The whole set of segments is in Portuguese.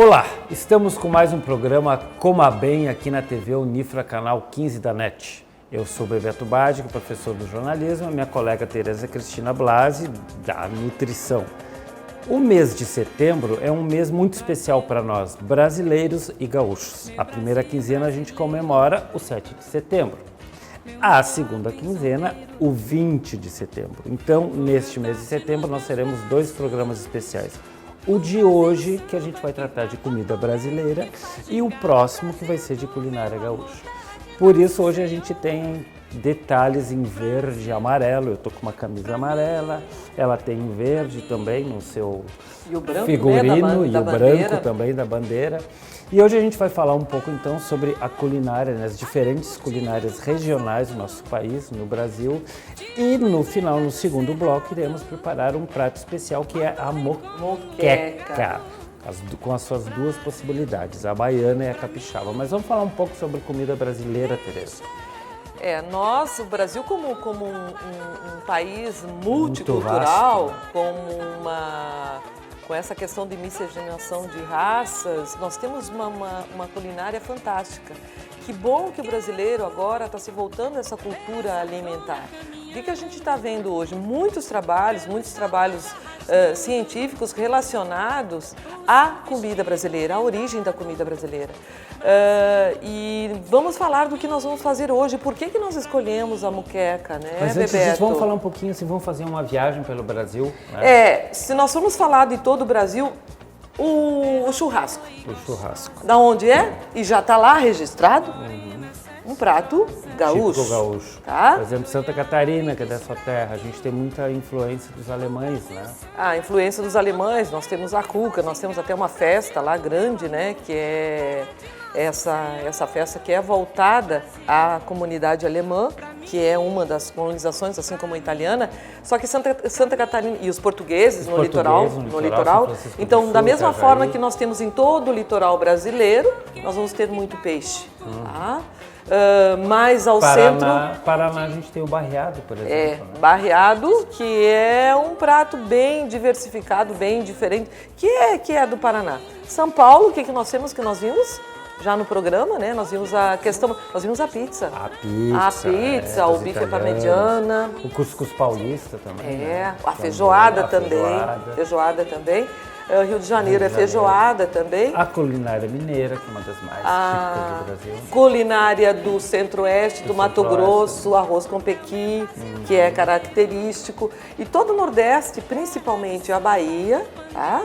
Olá, estamos com mais um programa Coma Bem aqui na TV Unifra, canal 15 da NET. Eu sou Bebeto Badic, professor do jornalismo, e minha colega Tereza Cristina Blasi, da nutrição. O mês de setembro é um mês muito especial para nós, brasileiros e gaúchos. A primeira quinzena a gente comemora o 7 de setembro. A segunda quinzena, o 20 de setembro. Então, neste mês de setembro, nós teremos dois programas especiais. O de hoje, que a gente vai tratar de comida brasileira, e o próximo, que vai ser de culinária gaúcha. Por isso, hoje a gente tem detalhes em verde e amarelo. Eu tô com uma camisa amarela, ela tem em verde também no seu figurino, e o branco também da bandeira. E hoje a gente vai falar um pouco então sobre a culinária, né, as diferentes culinárias regionais do nosso país, no Brasil. E no final, no segundo bloco, iremos preparar um prato especial que é a moqueca. Com as suas duas possibilidades, a baiana e a capixaba. Mas vamos falar um pouco sobre comida brasileira, Tereza. O Brasil como um país multicultural, com essa questão de miscigenação de raças, nós temos uma culinária fantástica. Que bom que o brasileiro agora está se voltando a essa cultura alimentar. O que a gente está vendo hoje? Muitos trabalhos científicos relacionados à comida brasileira, à origem da comida brasileira. E vamos falar do que nós vamos fazer hoje. Por que nós escolhemos a moqueca, né, Mas antes Bebeto? disso, vamos falar um pouquinho, se vamos fazer uma viagem pelo Brasil, né? Se nós formos falar de todo o Brasil, o churrasco. O churrasco. Da onde é? E já está lá registrado. Um prato gaúcho. Típico gaúcho. Tá? Por exemplo, Santa Catarina, que é dessa terra, a gente tem muita influência dos alemães, né? A influência dos alemães, nós temos a cuca, nós temos até uma festa lá grande, né? Que é essa festa que é voltada à comunidade alemã, que é uma das colonizações, assim como a italiana, só que Santa Catarina e os portugueses no litoral. Então, da mesma forma que nós temos em todo o litoral brasileiro, nós vamos ter muito peixe. Tá? Mais ao centro... Paraná a gente tem o barreado, por exemplo. Né? Barreado, que é um prato bem diversificado, bem diferente, que é do Paraná. São Paulo, o que nós temos, que nós vimos já no programa, né? Nós vimos a pizza. A pizza, o bife à parmegiana. O cuscuz paulista também. Né? A feijoada também. Feijoada também. Rio de Janeiro é feijoada também. A culinária mineira, que é uma das mais típicas do Brasil. Culinária do Centro-Oeste, do Mato Grosso, arroz com pequi, que é característico. E todo o Nordeste, principalmente a Bahia, tá?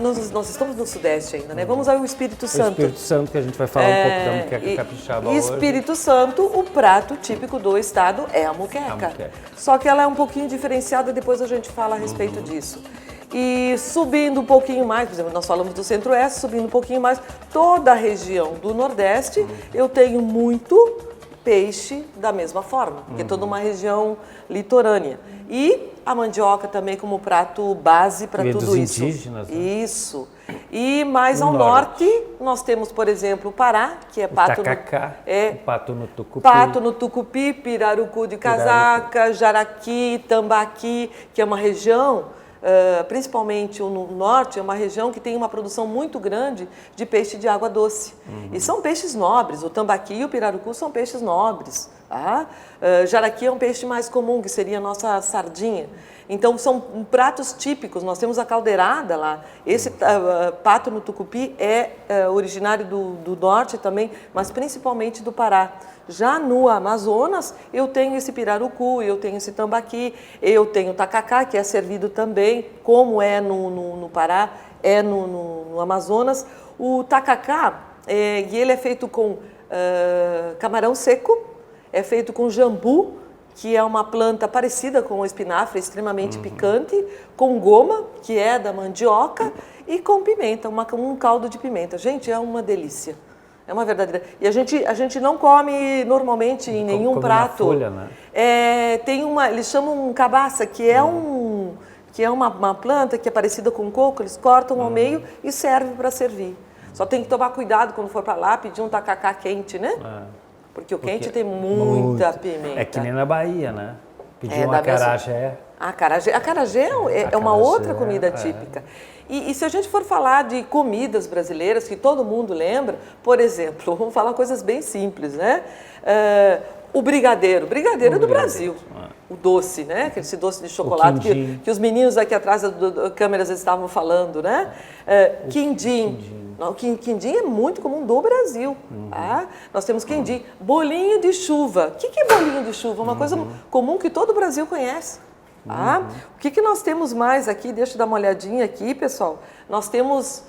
Nós estamos no Sudeste ainda, né? Vamos ao Espírito Santo. O Espírito Santo, que a gente vai falar um pouco da moqueca capixaba hoje. Espírito Santo, o prato típico do estado é a moqueca. Só que ela é um pouquinho diferenciada, depois a gente fala a respeito disso. E subindo um pouquinho mais, por exemplo, nós falamos do Centro-Oeste, subindo um pouquinho mais, toda a região do Nordeste, eu tenho muito peixe da mesma forma, porque é toda uma região litorânea. E a mandioca também como prato base para tudo dos isso. Indígenas, né? Isso. E mais ao norte, nós temos, por exemplo, o Pará, que é pato tacacá, o pato no tucupi. Pato no tucupi, pirarucu de casaca, jaraqui, tambaqui, que é uma região... principalmente no norte, é uma região que tem uma produção muito grande de peixe de água doce. E são peixes nobres, o tambaqui e o pirarucu são peixes nobres. Tá? Jaraqui é um peixe mais comum, que seria a nossa sardinha. Então, são pratos típicos. Nós temos a caldeirada lá. Esse pato no tucupi é originário do norte também, mas principalmente do Pará. Já no Amazonas, eu tenho esse pirarucu, eu tenho esse tambaqui, eu tenho o tacacá, que é servido também, como é no Pará, é no Amazonas. O tacacá, ele é feito com camarão seco, é feito com jambu, que é uma planta parecida com o espinafre, extremamente picante, com goma, que é da mandioca, e com pimenta, um caldo de pimenta. Gente, é uma delícia. É uma verdadeira. E a gente não come normalmente em nenhum prato. Folha, né? Eles chamam cabaça, que é uma planta que é parecida com coco, eles cortam ao meio e servem para servir. Só tem que tomar cuidado quando for para lá, pedir um tacacá quente, né? Porque o quente tem muita pimenta. É que nem na Bahia, né? Pediu um acarajé. Acarajé é uma outra comida típica. E se a gente for falar de comidas brasileiras que todo mundo lembra, por exemplo, vamos falar coisas bem simples, né? O brigadeiro é do Brasil. O doce, né? Aquele doce de chocolate que os meninos aqui atrás das câmeras estavam falando, né? Quindim. O quindim é muito comum do Brasil. Tá? Nós temos quindim. Bolinho de chuva. O que é bolinho de chuva? Uma coisa comum que todo o Brasil conhece. Tá? O que nós temos mais aqui? Deixa eu dar uma olhadinha aqui, pessoal. Nós temos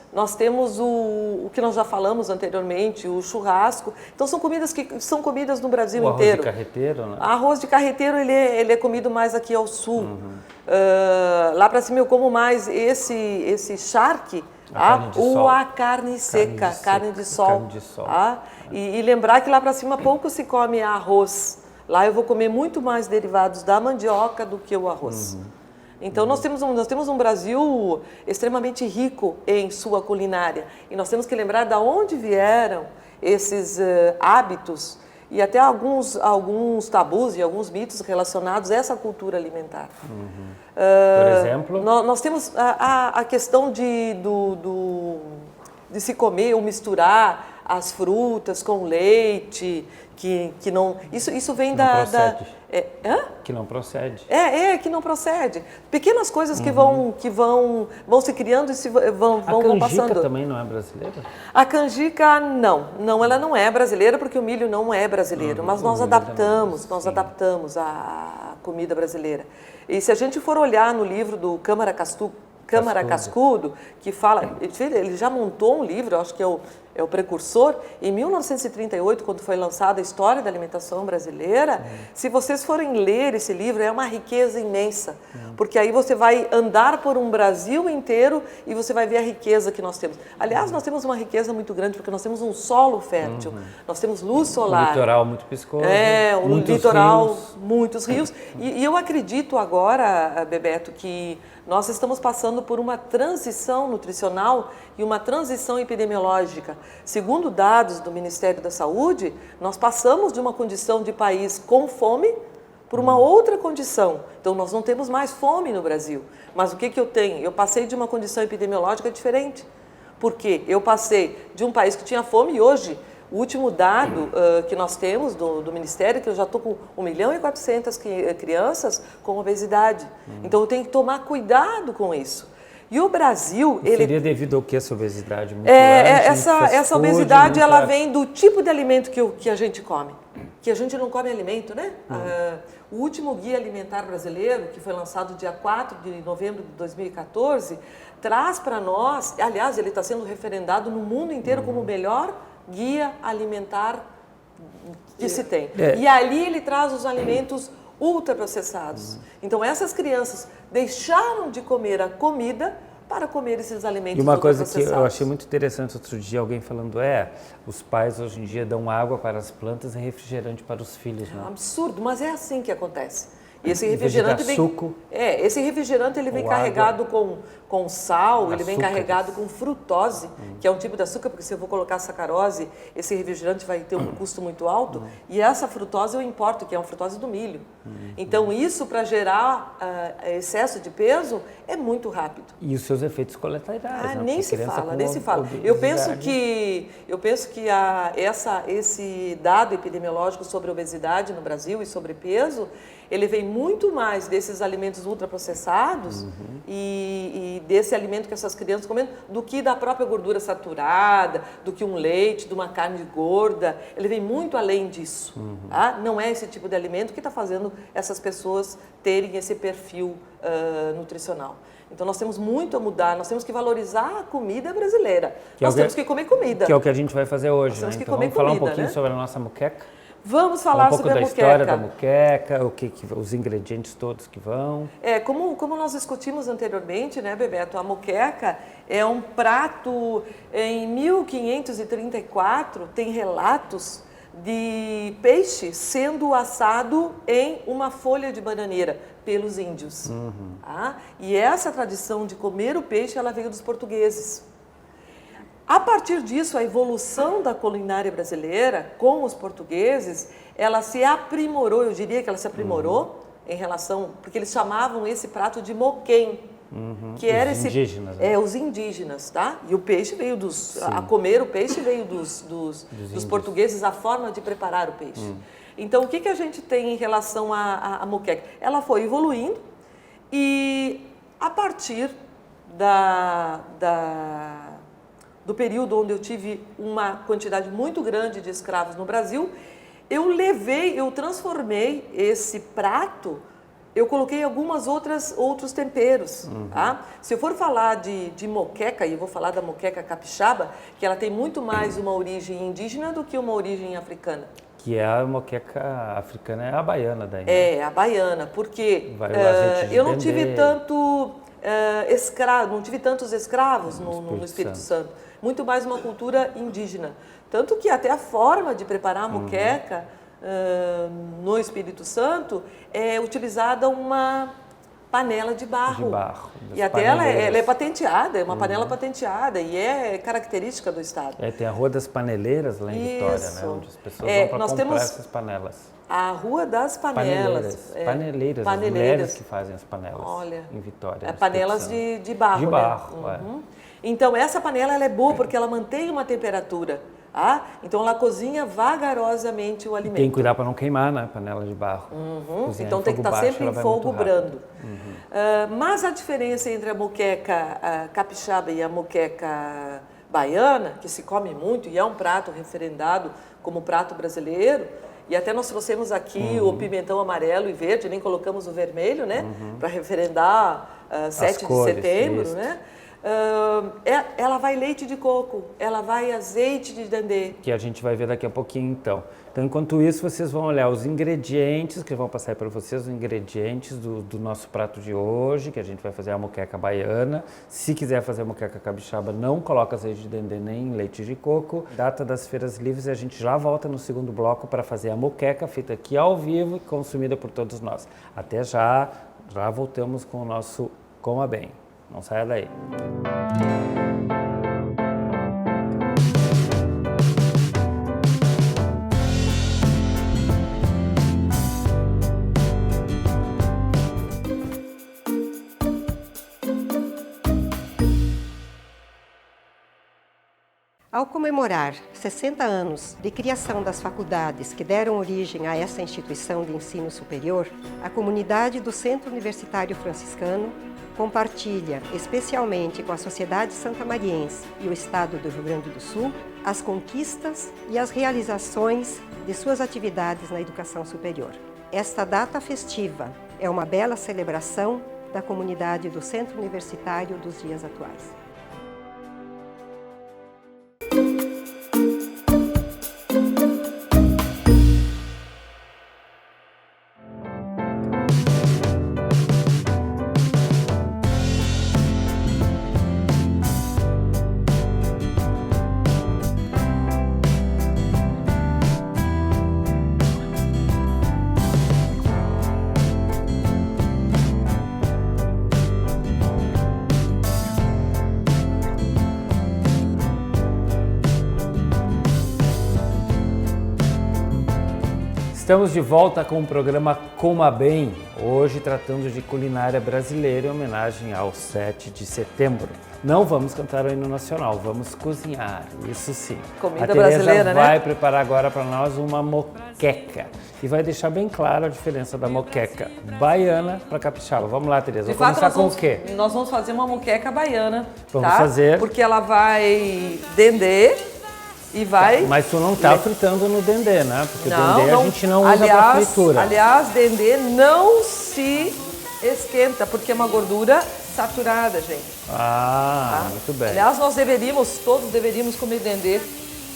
o que nós já falamos anteriormente, o churrasco. Então são comidas que são comidas no Brasil inteiro. Arroz de carreteiro, né? Arroz de carreteiro ele é comido mais aqui ao sul. Lá para cima eu como mais esse charque. A carne seca, carne de sol. E lembrar que lá para cima pouco se come arroz. Lá eu vou comer muito mais derivados da mandioca do que o arroz. Então nós temos um Brasil extremamente rico em sua culinária. E nós temos que lembrar de onde vieram esses hábitos e até alguns tabus e alguns mitos relacionados a essa cultura alimentar. Por exemplo? Nós temos a questão de se comer ou misturar as frutas com leite, que não... Isso vem Que não procede. Que não procede. Pequenas coisas que vão se criando e vão passando. A canjica também não é brasileira? A canjica, não, ela não é brasileira porque o milho não é brasileiro, mas nós adaptamos a comida brasileira. E se a gente for olhar no livro do Câmara Cascudo, que fala, ele já montou um livro, eu acho que é o precursor, em 1938, quando foi lançada a História da Alimentação Brasileira. Se vocês forem ler esse livro, é uma riqueza imensa, porque aí você vai andar por um Brasil inteiro e você vai ver a riqueza que nós temos. Aliás, nós temos uma riqueza muito grande, porque nós temos um solo fértil, nós temos luz solar. Um litoral muito piscoso. Muitos rios. E eu acredito agora, Bebeto, que nós estamos passando por uma transição nutricional e uma transição epidemiológica. Segundo dados do Ministério da Saúde, nós passamos de uma condição de país com fome por uma outra condição. Então, nós não temos mais fome no Brasil. Mas o que eu tenho? Eu passei de uma condição epidemiológica diferente. Por quê? Eu passei de um país que tinha fome e hoje... O último dado que nós temos do Ministério é que eu já estou com 1.400.000 crianças com obesidade. Então, eu tenho que tomar cuidado com isso. E o Brasil... Seria devido ao que essa obesidade? Essa obesidade ela vem do tipo de alimento que a gente come. Que a gente não come alimento, né? O último Guia Alimentar Brasileiro, que foi lançado dia 4 de novembro de 2014, traz para nós... Aliás, ele está sendo referendado no mundo inteiro como o melhor guia alimentar que se tem. E ali ele traz os alimentos ultraprocessados. Então essas crianças deixaram de comer a comida para comer esses alimentos ultraprocessados. E uma coisa que eu achei muito interessante outro dia, alguém falando, os pais hoje em dia dão água para as plantas e refrigerante para os filhos. É um absurdo, mas é assim que acontece. E esse refrigerante vem carregado com sal, ele vem carregado com frutose, que é um tipo de açúcar, porque se eu vou colocar sacarose, esse refrigerante vai ter um custo muito alto, e essa frutose eu importo, que é uma frutose do milho. Então isso para gerar excesso de peso é muito rápido. E os seus efeitos colaterais, nem se fala. Eu penso que esse dado epidemiológico sobre obesidade no Brasil e sobrepeso, ele vem muito mais desses alimentos ultraprocessados e desse alimento que essas crianças comem do que da própria gordura saturada, do que um leite, de uma carne gorda. Ele vem muito além disso. Tá? Não é esse tipo de alimento que está fazendo essas pessoas terem esse perfil nutricional. Então nós temos muito a mudar, nós temos que valorizar a comida brasileira. Nós temos que comer comida. Que é o que a gente vai fazer hoje. Nós temos que comer comida, falar um pouquinho sobre a nossa moqueca. Vamos falar sobre a moqueca. Um pouco da história da moqueca, os ingredientes todos que vão. Como nós discutimos anteriormente, né, Bebeto, a moqueca é um prato, em 1534, tem relatos de peixe sendo assado em uma folha de bananeira pelos índios. Tá? E essa tradição de comer o peixe, ela veio dos portugueses. A partir disso, a evolução da culinária brasileira com os portugueses, ela se aprimorou, eu diria que ela se aprimorou, em relação, porque eles chamavam esse prato de moquém, que era os esse indígenas, né? os indígenas, tá? E o peixe veio a comer o peixe veio dos portugueses, a forma de preparar o peixe. Então, o que a gente tem em relação à moqueca? Ela foi evoluindo e a partir do período onde eu tive uma quantidade muito grande de escravos no Brasil, eu transformei esse prato, eu coloquei outros temperos. Tá? Se eu for falar de moqueca, e eu vou falar da moqueca capixaba, que ela tem muito mais uma origem indígena do que uma origem africana. Que é a moqueca africana, é a baiana daí, né? É, a baiana, porque Vai o azeite de eu não dendê. tive não tive tantos escravos no Espírito Santo. Muito mais uma cultura indígena. Tanto que até a forma de preparar a moqueca no Espírito Santo é utilizada uma panela de barro. E até ela é patenteada, é uma panela patenteada e é característica do estado. Tem a Rua das Paneleiras lá em Vitória, né? Onde as pessoas vão para comprar essas panelas. A Rua das Panelas. Paneleiras, as mulheres que fazem as panelas. Olha, em Vitória. Panelas de barro. De barro, né? Então, essa panela ela é boa porque ela mantém uma temperatura. Então, ela cozinha vagarosamente o alimento. Tem que cuidar para não queimar, né? Panela de barro. Então, tem que estar sempre em fogo brando. Mas a diferença entre a moqueca capixaba e a moqueca baiana, que se come muito e é um prato referendado como prato brasileiro, e até nós trouxemos aqui o pimentão amarelo e verde, nem colocamos o vermelho, né? Para referendar 7 de setembro, né? Ela vai leite de coco, ela vai azeite de dendê. Que a gente vai ver daqui a pouquinho, então. Então, enquanto isso, vocês vão olhar os ingredientes, que vão passar para vocês, os ingredientes do nosso prato de hoje, que a gente vai fazer a moqueca baiana. Se quiser fazer a moqueca capixaba, não coloca azeite de dendê nem leite de coco. Data das feiras livres, e a gente já volta no segundo bloco para fazer a moqueca, feita aqui ao vivo e consumida por todos nós. Até já voltamos com o nosso Coma Bem. Não saia daí. Ao comemorar 60 anos de criação das faculdades que deram origem a essa instituição de ensino superior, a comunidade do Centro Universitário Franciscano compartilha, especialmente com a sociedade santamariense e o estado do Rio Grande do Sul, as conquistas e as realizações de suas atividades na educação superior. Esta data festiva é uma bela celebração da comunidade do Centro Universitário dos dias atuais. Estamos de volta com o programa Coma Bem, hoje tratando de culinária brasileira em homenagem ao 7 de setembro. Não vamos cantar o hino nacional, vamos cozinhar, isso sim. Comida a Tereza brasileira, vai né? preparar agora para nós uma moqueca e vai deixar bem clara a diferença da moqueca baiana para capixaba. Vamos lá, Tereza, De vamos fato, começar com o quê? Nós vamos fazer uma moqueca baiana, Vamos tá? fazer. Porque ela vai dendê e vai... Mas tu não tá fritando no dendê, né? Porque Não, dendê não. a gente não usa para fritura. Aliás, dendê não se esquenta, porque é uma gordura saturada, gente. Ah, Tá? muito bem. Aliás, todos deveríamos comer dendê,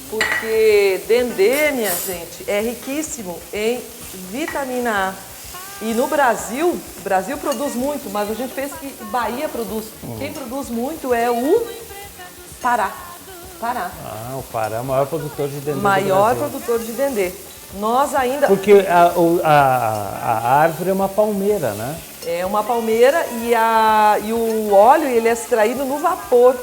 porque dendê, minha gente, é riquíssimo em vitamina A. E no Brasil, o Brasil produz muito, mas a gente pensa que Bahia produz. Quem produz muito é o Pará. O Pará é o maior produtor de dendê do Maior Brasil. produtor de dendê. Nós ainda... Porque a árvore é uma palmeira, né? É uma palmeira e o óleo ele é extraído no vapor.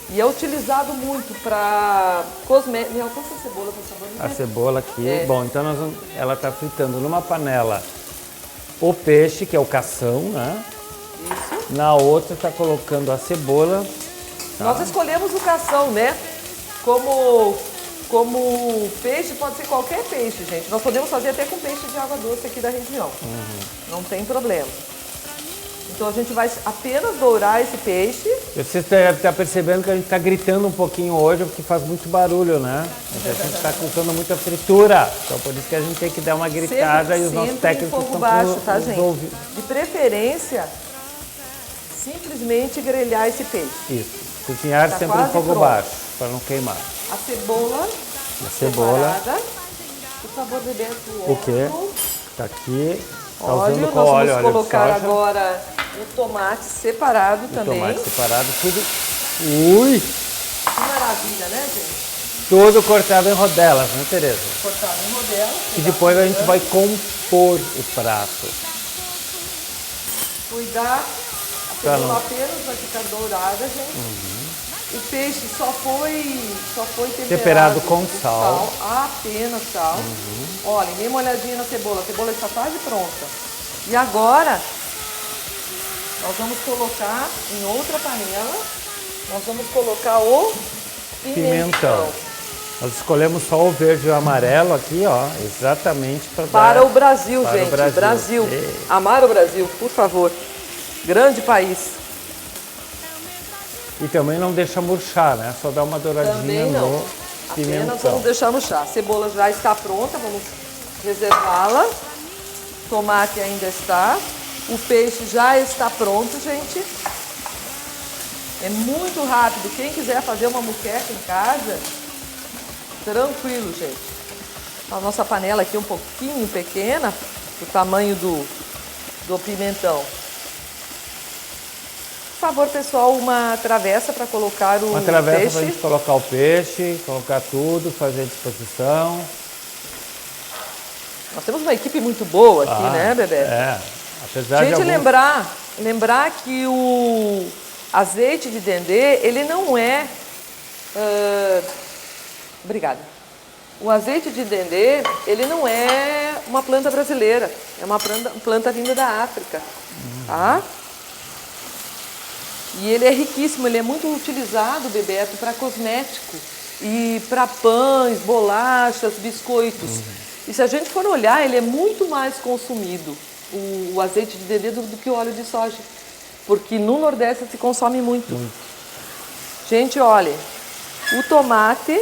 E é utilizado muito para cosméticos. Me alcança a cebola, por favor. A cebola aqui. É. Bom, então ela está fritando numa panela o peixe, que é o cação, né? Isso. Na outra está colocando a cebola. Tá. Nós escolhemos o cação, né? Como peixe, pode ser qualquer peixe, gente. Nós podemos fazer até com peixe de água doce aqui da região. Não tem problema. Então a gente vai apenas dourar esse peixe. Você está percebendo que a gente está gritando um pouquinho hoje, porque faz muito barulho, né? A gente está colocando muita fritura. Então por isso que a gente tem que dar uma gritada e os nossos técnicos em fogo estão baixo, tá, gente? ouvindo. De preferência, simplesmente grelhar esse peixe. Isso. Cozinhar Tá sempre em quase fogo pronto. baixo, para não queimar. A cebola. Separada. Por favor, Bebeto, O quê? óleo. Tá aqui. Tá Óleo, usando nós qual óleo? vamos Óleo de colocar soja? agora o tomate separado O também. tomate separado, tudo. Ui! Que maravilha, né, gente? Tudo cortado em rodelas, né, Tereza? Cortado em rodela. E depois a gente vai compor o prato. Cuidar. A Pra cebola não- apenas vai ficar dourada, gente. O peixe só foi Temperado com sal. Apenas sal. Olha, dê uma olhadinha na cebola. A cebola está quase pronta. E agora, nós vamos colocar em outra panela, nós vamos colocar o pimentão. Nós escolhemos só o verde e o amarelo aqui, ó, exatamente Para o Brasil, para o gente. Brasil. Amar o Brasil, por favor. Grande país. E também não deixa murchar, né? Só dá uma douradinha Também não. no Apenas pimentão. vamos deixar no chá. A cebola já está pronta, vamos reservá-la. Tomate ainda está. O peixe já está pronto, gente. É muito rápido. Quem quiser fazer uma moqueca em casa, tranquilo, gente. A nossa panela aqui é um pouquinho pequena, do tamanho do pimentão. Por favor, pessoal, uma travessa para colocar o Uma travessa peixe. para a gente colocar o peixe, colocar tudo, fazer a disposição. Nós temos uma equipe muito boa aqui, né, Bebeto? É, apesar de Gente, alguns... lembrar que o azeite de dendê, ele não é... Obrigada. O azeite de dendê, ele não é uma planta brasileira. É uma planta vinda da África, tá? E ele é riquíssimo, ele é muito utilizado, Bebeto, para cosmético e para pães, bolachas, biscoitos. E se a gente for olhar, ele é muito mais consumido, o azeite de dendê, do que o óleo de soja. Porque no Nordeste se consome muito. Gente, olha, o tomate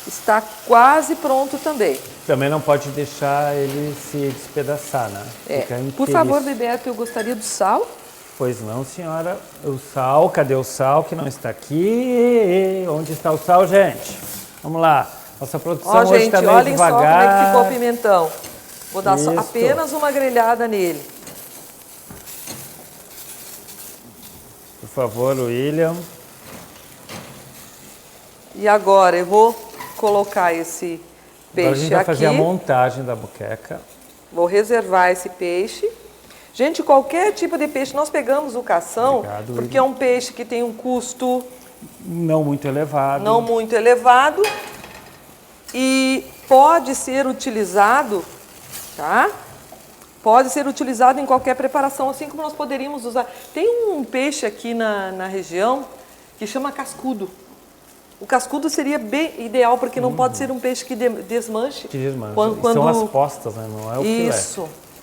está quase pronto também. Também não pode deixar ele se despedaçar, né? Fica Por inteiríssimo. favor, Bebeto, eu gostaria do sal. Pois não, senhora. O sal, cadê o sal que não está aqui? Onde está o sal, gente? Vamos lá. Nossa produção Ó, hoje gente, está meio olhem só como é que devagar. ficou o pimentão. Vou dar só Isso. apenas uma grelhada nele. Por favor, William. E agora eu vou colocar esse Agora a peixe gente vai aqui. fazer a montagem da moqueca. Vou reservar esse peixe. Gente, qualquer tipo de peixe, nós pegamos o cação, Obrigado, porque William. é um peixe que tem um custo Não muito elevado. não muito elevado e pode ser utilizado, tá? Pode ser utilizado em qualquer preparação, assim como nós poderíamos usar. Tem um peixe aqui na região que chama cascudo. O cascudo seria bem ideal, porque não pode ser um peixe que desmanche. Que desmancha. Quando... São as postas, né? Não é o filé.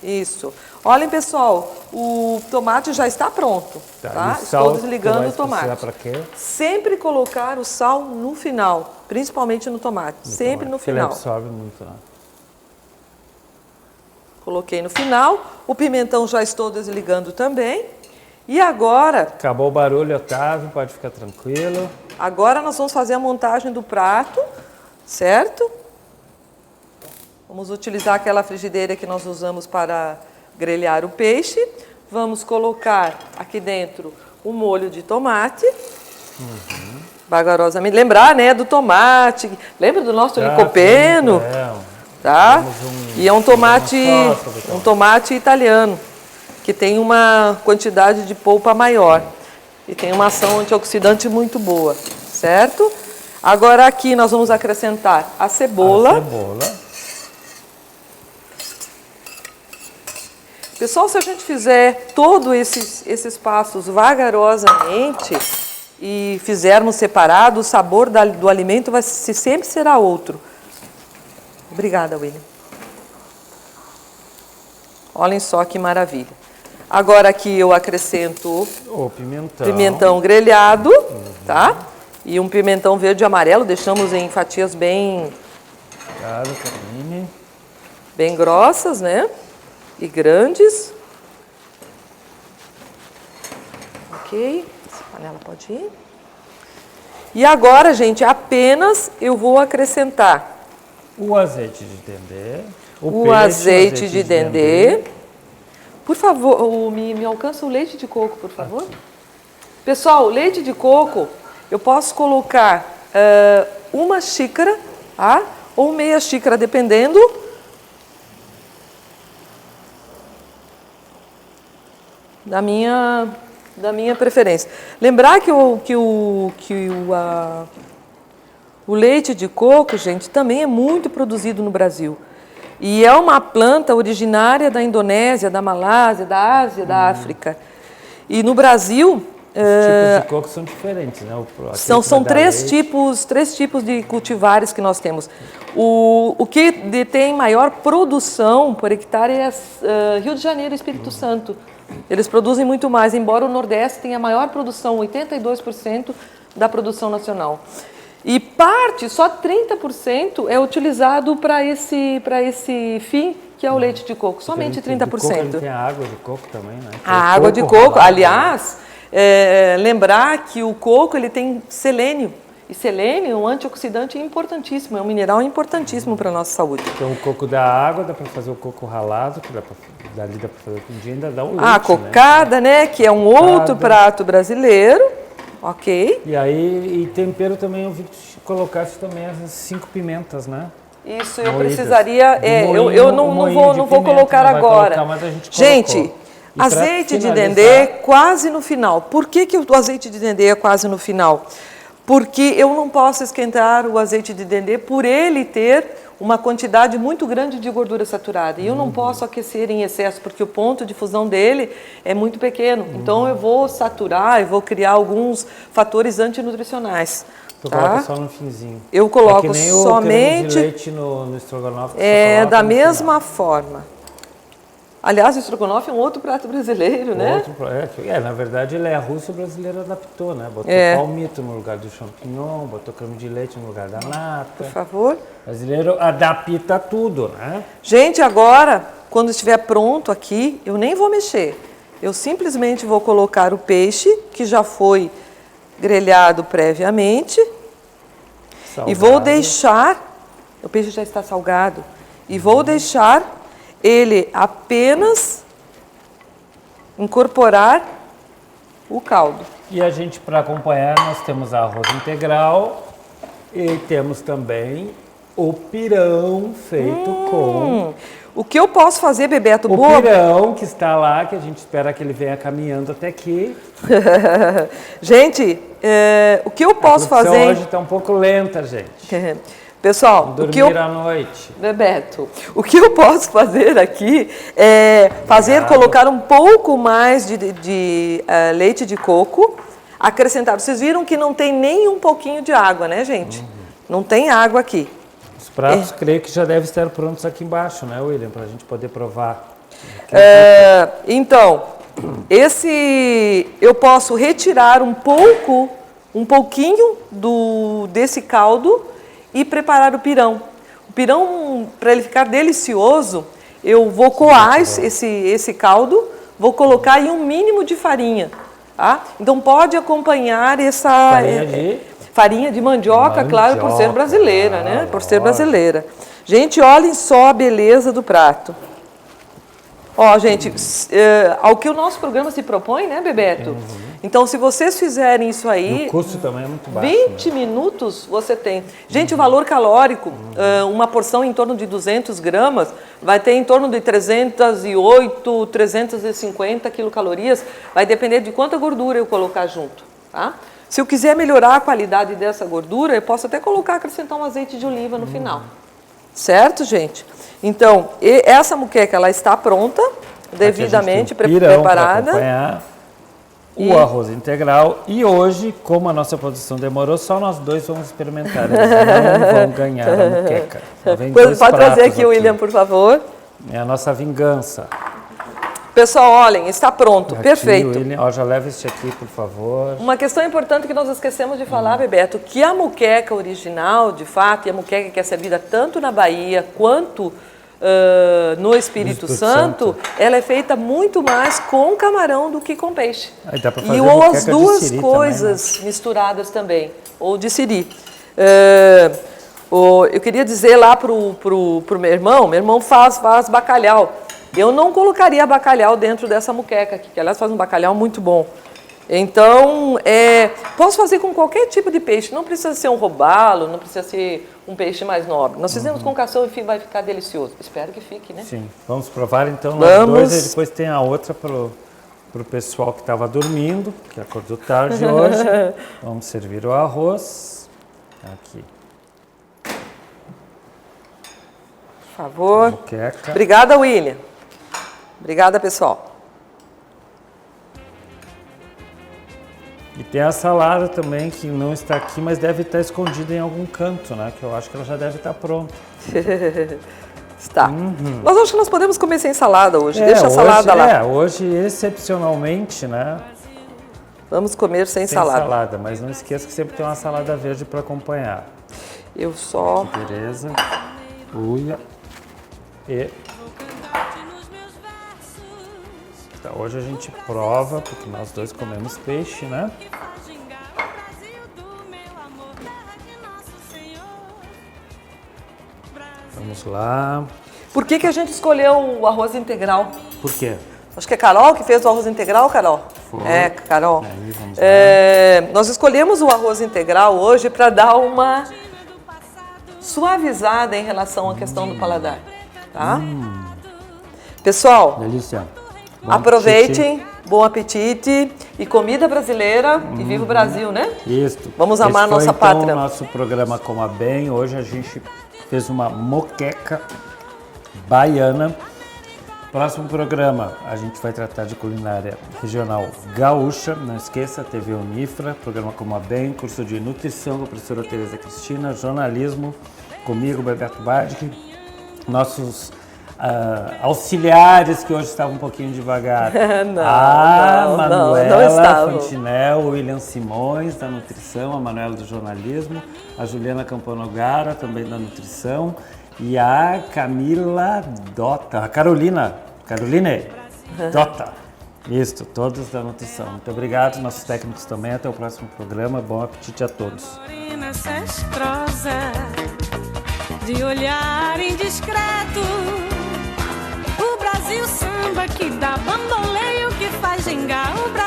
Isso. Olhem, pessoal, o tomate já está pronto, tá? E o sal, Estou desligando o tu vai precisar tomate. pra quê? Sempre colocar o sal no final, principalmente no tomate. Sempre no Porque ele final. absorve muito, né? Coloquei no final. O pimentão já estou desligando também. E agora, Acabou o barulho, Otávio, pode ficar tranquilo. agora nós vamos fazer a montagem do prato, certo? Vamos utilizar aquela frigideira que nós usamos para grelhar o peixe. Vamos colocar aqui dentro o molho de tomate. Vagarosamente. Lembrar, né, do tomate. Lembra do nosso licopeno? Tá? E é um tomate italiano, que tem uma quantidade de polpa maior e tem uma ação antioxidante muito boa, certo? Agora aqui nós vamos acrescentar a cebola. Pessoal, se a gente fizer todos esses passos vagarosamente e fizermos separado, o sabor do alimento sempre será outro. Obrigada, William. Olhem só que maravilha. Agora aqui eu acrescento o pimentão grelhado, tá? E um pimentão verde e amarelo, deixamos em fatias bem grossas, né? E grandes. Ok, essa panela pode ir. E agora, gente, apenas eu vou acrescentar o azeite de dendê. O azeite de dendê. Por favor, me alcança o leite de coco, por favor. Aqui. Pessoal, leite de coco, eu posso colocar uma xícara, tá? Ou meia xícara, dependendo. Da minha preferência. Lembrar que o leite de coco, gente, também é muito produzido no Brasil. E é uma planta originária da Indonésia, da Malásia, da Ásia, da África. E no Brasil... Os tipos de coco são diferentes, né? São três tipos de cultivares que nós temos. O que detém maior produção por hectare é Rio de Janeiro e Espírito Santo. Eles produzem muito mais, embora o Nordeste tenha a maior produção, 82% da produção nacional. E só 30% é utilizado para esse fim, que é o leite de coco, somente 30%. Coco, tem a água de coco também, né? A água de coco, aliás, lembrar que o coco ele tem selênio. E selênio é um antioxidante importantíssimo, é um mineral importantíssimo para a nossa saúde. Então o coco da água, dá para fazer o coco ralado, que dali dá para fazer o pudim, ainda dá um leite, a cocada, né? Que é um outro prato brasileiro, ok. E aí, e tempero também, eu vi que colocasse também as 5 pimentas, né? Isso, eu precisaria, eu não vou colocar agora. Colocar, mas a gente gente, azeite de dendê quase no final. Por que o azeite de dendê é quase no final? Porque eu não posso esquentar o azeite de dendê por ele ter uma quantidade muito grande de gordura saturada. E eu não posso aquecer em excesso, porque o ponto de fusão dele é muito pequeno. Então eu vou saturar, eu vou criar alguns fatores antinutricionais. Tu coloca só no finzinho. Eu coloco que nem somente... o creme de leite no estrogonofe. Da mesma forma. Aliás, o estrogonofe é um outro prato brasileiro, né? Na verdade, ele é a Rússia brasileira adaptou, né? Botou palmito no lugar do champignon, botou creme de leite no lugar da nata. Por favor. O brasileiro adapta tudo, né? Gente, agora, quando estiver pronto aqui, eu nem vou mexer. Eu simplesmente vou colocar o peixe, que já foi grelhado previamente. Salgado. E vou deixar... O peixe já está salgado. E vou deixar... ele apenas incorporar o caldo. E a gente, para acompanhar, nós temos arroz integral e temos também o pirão feito com... O que eu posso fazer, Bebeto? O pirão que está lá, que a gente espera que ele venha caminhando até aqui. Gente, o que eu posso fazer... hoje está um pouco lenta, gente. Pessoal, dormir à noite. Bebeto, o que eu posso fazer aqui é colocar um pouco mais de leite de coco, acrescentar. Vocês viram que não tem nem um pouquinho de água, né, gente? Não tem água aqui. Os pratos, creio que já devem estar prontos aqui embaixo, né, William? Para a gente poder provar. Então, eu posso retirar um pouquinho desse caldo e preparar o pirão. O pirão, para ele ficar delicioso, eu vou coar esse caldo, vou colocar em um mínimo de farinha. Tá? Então pode acompanhar essa farinha de mandioca, claro, por ser brasileira, né? Por ser brasileira. Gente, olhem só a beleza do prato. Ó, gente, ao que o nosso programa se propõe, né, Bebeto? Então, se vocês fizerem isso aí... O custo também é muito baixo. 20 minutos você tem. Gente, o valor calórico, uma porção em torno de 200 gramas, vai ter em torno de 308, 350 quilocalorias. Vai depender de quanta gordura eu colocar junto, tá? Se eu quiser melhorar a qualidade dessa gordura, eu posso até acrescentar um azeite de oliva no final. Certo, gente? Então, essa moqueca, ela está pronta. devidamente pirão preparada. Acompanhar o arroz integral. E hoje, como a nossa produção demorou, só nós dois vamos experimentar. Eles não vão ganhar a muqueca. Pode trazer aqui, William, por favor. É a nossa vingança. Pessoal, olhem, está pronto, Aqui, perfeito. William, ó, já leva este aqui, por favor. Uma questão importante que nós esquecemos de falar, Bebeto, que a muqueca original, de fato, e a muqueca que é servida tanto na Bahia quanto no Espírito Santo, ela é feita muito mais com camarão do que com peixe. Aí dá pra fazer ou as muqueca duas de siri coisas também, né? misturadas também, ou de siri. Eu queria dizer lá pro meu irmão faz bacalhau. Eu não colocaria bacalhau dentro dessa muqueca aqui, que aliás faz um bacalhau muito bom. Então, posso fazer com qualquer tipo de peixe, não precisa ser um robalo, não precisa ser um peixe mais nobre. Nós fizemos com cação e vai ficar delicioso. Espero que fique, né? Sim, vamos provar então nós dois, e depois tem a outra pro pessoal que estava dormindo, que acordou tarde hoje. Vamos servir o arroz. Aqui. Por favor. Muqueca. Obrigada, William. Obrigada, pessoal. E tem a salada também, que não está aqui, mas deve estar escondida em algum canto, né? Que eu acho que ela já deve estar pronta. Está. Mas acho que nós podemos comer sem salada hoje. Deixa a salada lá. Hoje, excepcionalmente, né? Vamos comer sem salada. Mas não esqueça que sempre tem uma salada verde para acompanhar. Eu só... Beleza. Uia. E... Tá, hoje a gente prova, porque nós dois comemos peixe, né? Vamos lá. Por que a gente escolheu o arroz integral? Por quê? Acho que é Carol que fez o arroz integral, Carol? Foi. Carol. Aí, vamos lá. Nós escolhemos o arroz integral hoje para dar uma suavizada em relação à questão do paladar, tá? Pessoal, Delícia. Bom aproveitem, bom apetite e comida brasileira e viva o Brasil, né? Isso. Vamos amar a nossa pátria. Então, o nosso programa Coma Bem. Hoje a gente fez uma moqueca baiana. Próximo programa, a gente vai tratar de culinária regional gaúcha. Não esqueça, TV Unifra, programa Coma Bem, curso de nutrição com a professora Tereza Cristina, jornalismo comigo, Bebeto Badic, nossos auxiliares que hoje estavam um pouquinho devagar. Manuela Fantinel, o William Simões da nutrição, a Manuela do jornalismo, a Juliana Campanogara também da nutrição e a Camila Dota, a Caroline Dota. Isso, todos da nutrição. Muito obrigado, nossos técnicos também. Até o próximo programa. Bom apetite a todos. De olhar indiscreto, o Brasil samba que dá bamboleio, que faz gingar o Brasil.